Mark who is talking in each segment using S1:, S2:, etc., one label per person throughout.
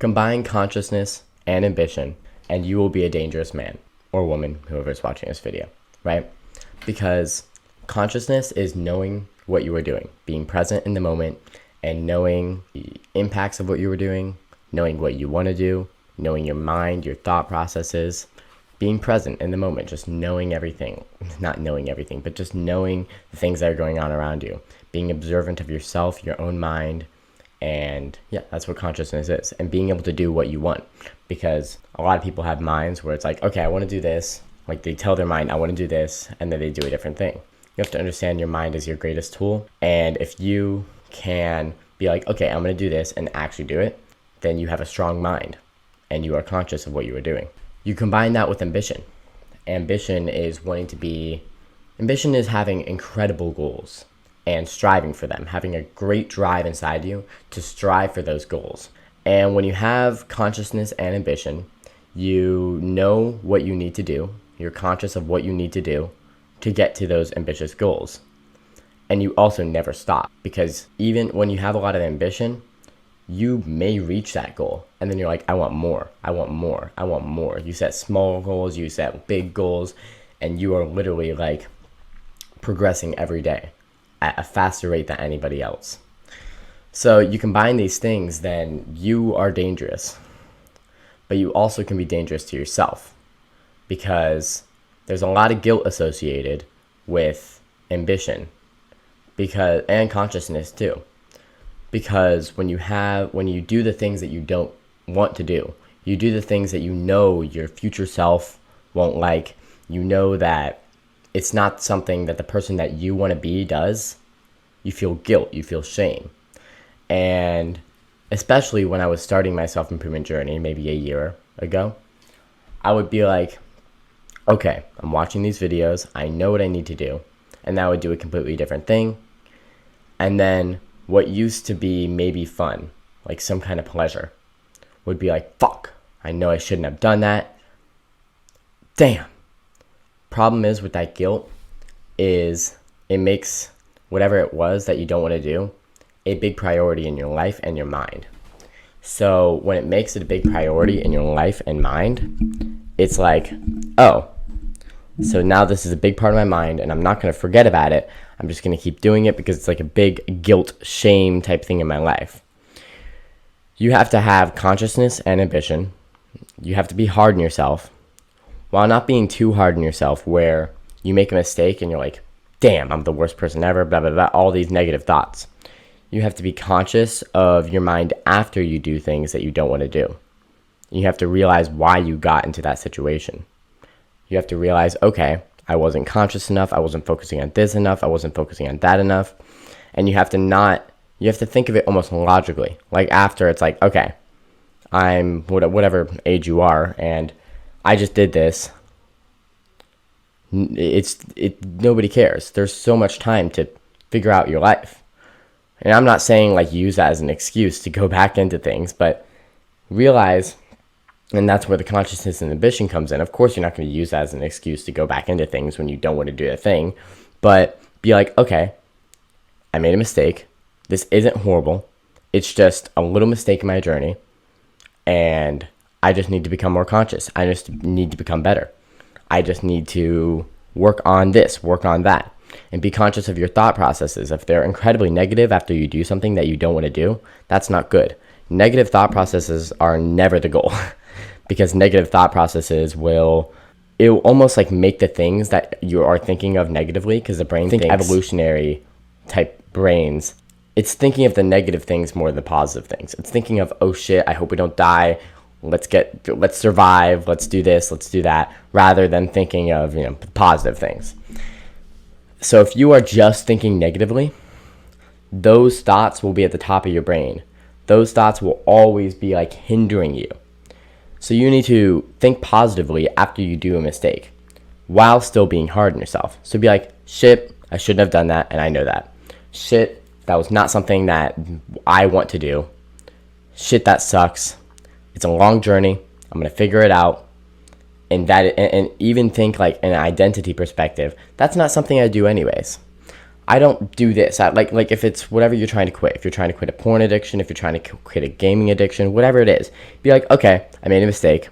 S1: Combine consciousness and ambition, and you will be a dangerous man or woman, whoever's watching this video, right? Because consciousness is knowing what you are doing, being present in the moment, and knowing the impacts of what you were doing, knowing what you want to do, knowing your mind, your thought processes, being present in the moment, just knowing everything, not knowing everything, but just knowing the things that are going on around you, being observant of yourself, your own mind. And yeah, that's what consciousness is. And being able to do what you want. Because a lot of people have minds where it's like, okay, I want to do this. Like they tell their mind, I want to do this. And then they do a different thing. You have to understand your mind is your greatest tool. And if you can be like, okay, I'm going to do this and actually do it, then you have a strong mind and you are conscious of what you are doing. You combine that with ambition. Ambition is having incredible goals and striving for them, having a great drive inside you to strive for those goals. And when you have consciousness and ambition, you know what you need to do. You're conscious of what you need to do to get to those ambitious goals. And you also never stop, because even when you have a lot of ambition, you may reach that goal. And then you're like, I want more, I want more, I want more. You set small goals, you set big goals, and you are literally like progressing every day at a faster rate than anybody else. So you combine these things, then you are dangerous. But you also can be dangerous to yourself, because there's a lot of guilt associated with ambition and consciousness too. Because when you do the things that you don't want to do, you do the things that you know your future self won't like, you know that it's not something that the person that you want to be does, you feel guilt, you feel shame. And especially when I was starting my self-improvement journey, maybe a year ago, I would be like, okay, I'm watching these videos, I know what I need to do, and now I would do a completely different thing. And then what used to be maybe fun, like some kind of pleasure, would be like, fuck, I know I shouldn't have done that. Damn. Problem is with that guilt is it makes whatever it was that you don't want to do a big priority in your life and your mind. So when it makes it a big priority in your life and mind, it's like, oh, so now this is a big part of my mind and I'm not going to forget about it. I'm just going to keep doing it because it's like a big guilt, shame type thing in my life. You have to have consciousness and ambition. You have to be hard on yourself, while not being too hard on yourself where you make a mistake and you're like, damn, I'm the worst person ever, blah, blah, blah, all these negative thoughts. You have to be conscious of your mind after you do things that you don't want to do. You have to realize why you got into that situation. You have to realize, okay, I wasn't conscious enough, I wasn't focusing on this enough, I wasn't focusing on that enough. And you have to think of it almost logically. Like after it's like, okay, I'm whatever age you are, and I just did this. Nobody cares. There's so much time to figure out your life. And I'm not saying like use that as an excuse to go back into things, but realize, and that's where the consciousness and ambition comes in. Of course, you're not going to use that as an excuse to go back into things when you don't want to do a thing, but be like, okay, I made a mistake. This isn't horrible. It's just a little mistake in my journey, and I just need to become more conscious. I just need to become better. I just need to work on this, work on that, and be conscious of your thought processes. If they're incredibly negative after you do something that you don't want to do, that's not good. Negative thought processes are never the goal because negative thought processes it'll almost like make the things that you are thinking of negatively, because the brain thinks evolutionary type brains. It's thinking of the negative things more than the positive things. It's thinking of, oh shit, I hope we don't die. Let's survive. Let's do this. Let's do that. Rather than thinking of, positive things. So if you are just thinking negatively, those thoughts will be at the top of your brain. Those thoughts will always be like hindering you. So you need to think positively after you do a mistake while still being hard on yourself. So be like, shit, I shouldn't have done that, and I know that. Shit, that was not something that I want to do. Shit, that sucks. It's a long journey. I'm going to figure it out. And even think like an identity perspective. That's not something I do anyways. I don't do this. Like if it's whatever you're trying to quit, if you're trying to quit a porn addiction, if you're trying to quit a gaming addiction, whatever it is, be like, okay, I made a mistake,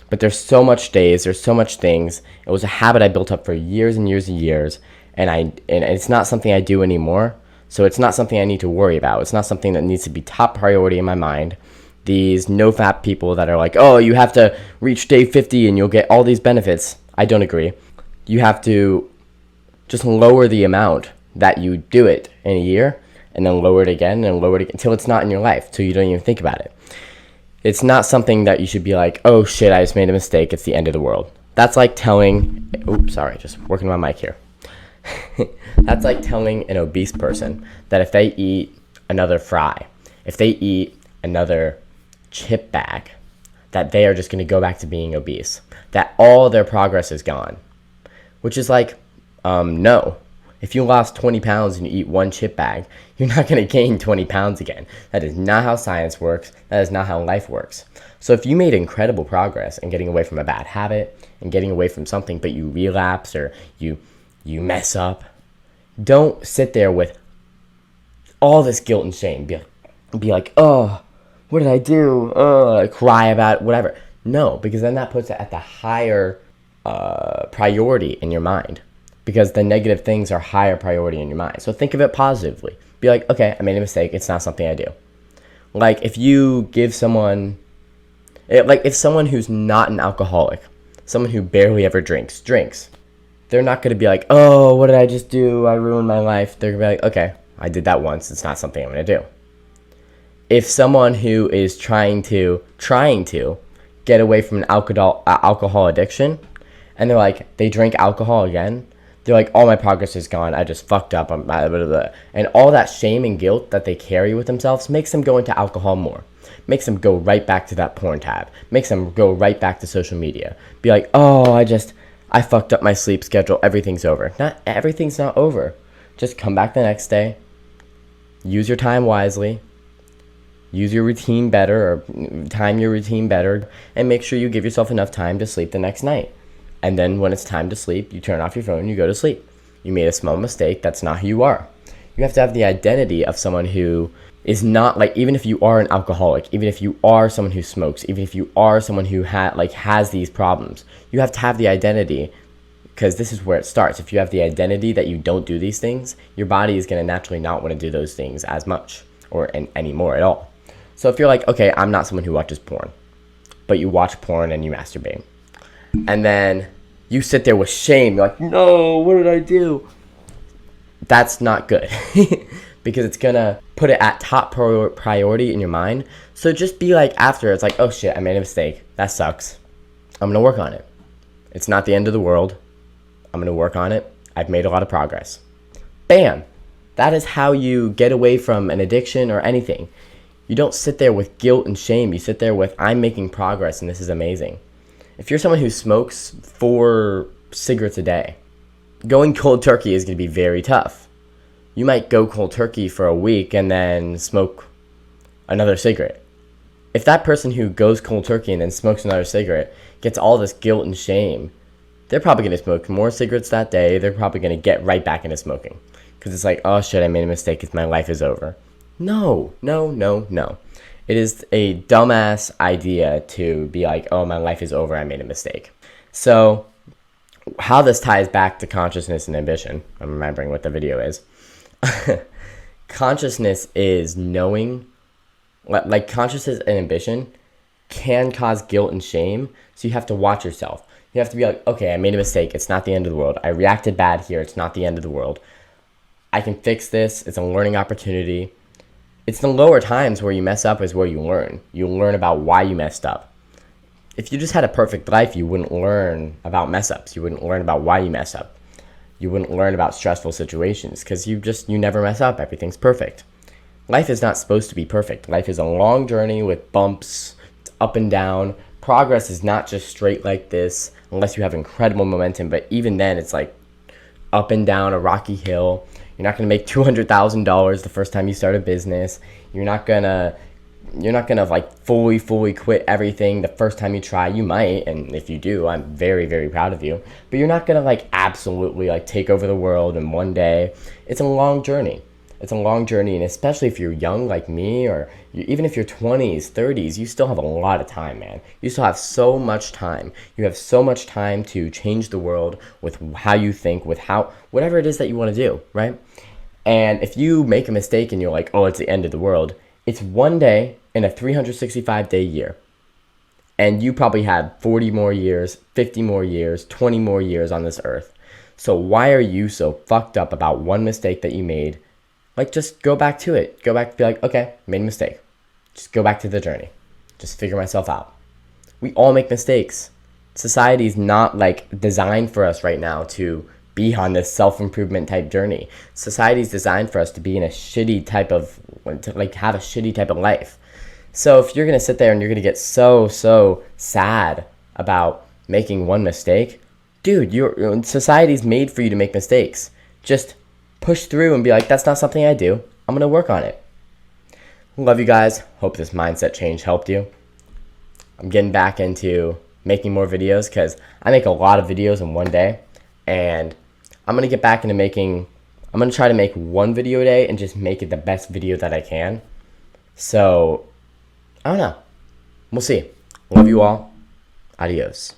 S1: but there's so much days, there's so much things. It was a habit I built up for years and years and years, and it's not something I do anymore. So it's not something I need to worry about. It's not something that needs to be top priority in my mind. These no-fap people that are like, oh, you have to reach day 50 and you'll get all these benefits. I don't agree. You have to just lower the amount that you do it in a year, and then lower it again and lower it again until it's not in your life, till you don't even think about it. It's not something that you should be like, oh shit, I just made a mistake, it's the end of the world. That's like telling, oops, sorry, just working on my mic here. That's like telling an obese person that if they eat another fry, if they eat another chip bag, that they are just going to go back to being obese, that all their progress is gone. Which is like, no. If you lost 20 pounds and you eat one chip bag, you're not going to gain 20 pounds again. That is not how science works. That is not how life works. So if you made incredible progress in getting away from a bad habit and getting away from something, but you relapse or you mess up, don't sit there with all this guilt and shame. Be like, oh, what did I do? Oh, cry about it, whatever. No, because then that puts it at the higher priority in your mind, because the negative things are higher priority in your mind. So think of it positively. Be like, okay, I made a mistake. It's not something I do. Like if you give someone, like if someone who's not an alcoholic, someone who barely ever drinks, they're not going to be like, oh, what did I just do? I ruined my life. They're going to be like, okay, I did that once. It's not something I'm going to do. If someone who is trying to get away from an alcohol addiction, and they're like, they drink alcohol again, they're like, all my progress is gone. I just fucked up. I'm blah, blah, blah. And all that shame and guilt that they carry with themselves makes them go into alcohol more. Makes them go right back to that porn tab. Makes them go right back to social media. Be like, oh, I fucked up my sleep schedule. Everything's over. Everything's not over. Just come back the next day. Use your time wisely. Use your routine better, or time your routine better, and make sure you give yourself enough time to sleep the next night. And then when it's time to sleep, you turn off your phone and you go to sleep. You made a small mistake. That's not who you are. You have to have the identity of someone who is not like, even if you are an alcoholic, even if you are someone who smokes, even if you are someone who has these problems, you have to have the identity, because this is where it starts. If you have the identity that you don't do these things, your body is going to naturally not want to do those things as much or anymore at all. So if you're like, okay, I'm not someone who watches porn, but you watch porn and you masturbate, and then you sit there with shame, you're like, no, what did I do? That's not good. Because it's gonna put it at top priority in your mind. So just be like, after, it's like, oh shit, I made a mistake. That sucks. I'm gonna work on it. It's not the end of the world. I'm gonna work on it. I've made a lot of progress. Bam! That is how you get away from an addiction or anything. You don't sit there with guilt and shame. You sit there with, I'm making progress and this is amazing. If you're someone who smokes 4 cigarettes a day, going cold turkey is going to be very tough. You might go cold turkey for a week and then smoke another cigarette. If that person who goes cold turkey and then smokes another cigarette gets all this guilt and shame, they're probably going to smoke more cigarettes that day. They're probably going to get right back into smoking. Because it's like, oh shit, I made a mistake. My life is over. No. It is a dumbass idea to be like, oh, my life is over. I made a mistake. So how this ties back to consciousness and ambition, I'm remembering what the video is. Consciousness is knowing, like consciousness and ambition can cause guilt and shame. So you have to watch yourself. You have to be like, okay, I made a mistake. It's not the end of the world. I reacted bad here. It's not the end of the world. I can fix this. It's a learning opportunity. It's the lower times where you mess up is where you learn. You learn about why you messed up. If you just had a perfect life, you wouldn't learn about mess ups. You wouldn't learn about why you mess up. You wouldn't learn about stressful situations because you never mess up. Everything's perfect. Life is not supposed to be perfect. Life is a long journey with bumps, up and down. Progress is not just straight like this unless you have incredible momentum. But even then, it's like up and down a rocky hill. You're not going to make $200,000 the first time you start a business. You're not going to you're not gonna like fully quit everything the first time you try. You might, and if you do, I'm very, very proud of you. But you're not gonna like absolutely like take over the world in one day. It's a long journey. It's a long journey, and especially if you're young like me, or even if you're 20s, 30s, you still have a lot of time, man. You still have so much time. You have so much time to change the world with how you think, with how whatever it is that you want to do, right? And if you make a mistake and you're like, oh, it's the end of the world, it's one day in a 365-day year. And you probably have 40 more years, 50 more years, 20 more years on this earth. So why are you so fucked up about one mistake that you made? Like, just go back to it. Go back, be like, okay, made a mistake. Just go back to the journey. Just figure myself out. We all make mistakes. Society's not like designed for us right now to be on this self-improvement type journey. Society's designed for us to be in a shitty type of, to like have a shitty type of life. So if you're going to sit there and you're going to get so sad about making one mistake, dude, society's made for you to make mistakes. Just push through and be like, that's not something I do. I'm going to work on it. Love you guys. Hope this mindset change helped you. I'm getting back into making more videos because I make a lot of videos in one day. And I'm going to get back into I'm going to try to make one video a day and just make it the best video that I can. So, I don't know. We'll see. Love you all. Adios.